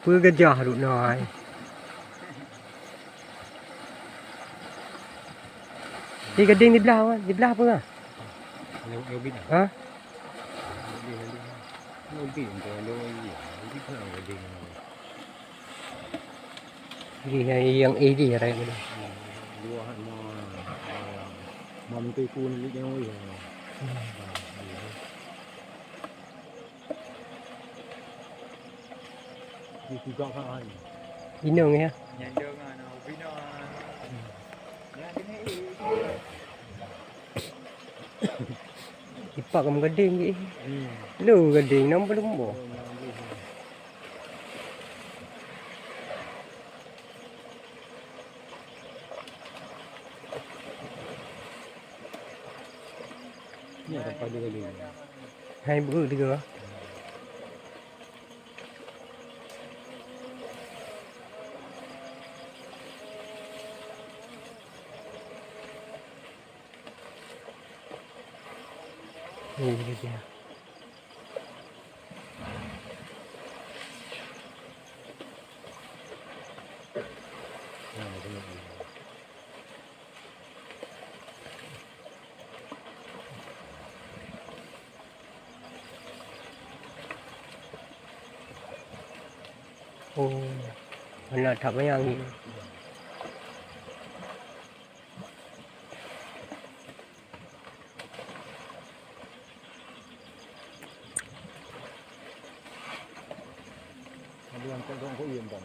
Pưa cái giò đủ nồi. Di gading di belah apa ah? Leo biết à? Ha? Leo biết cái leo gì? Leo biết nào cái gì? Yang ini ada yang ini. Lua hạt mầm cây cun với nhau rồi. Đi gặp ai? Inung ya. Nhận được nó vino. Ipak kamu gading ni. Lu gading nam belum bo. Ni ada pada kali. Hai bữa tiga. Ni dia. Oh, mana tak bayang ni. Ada yang kau yên tâm.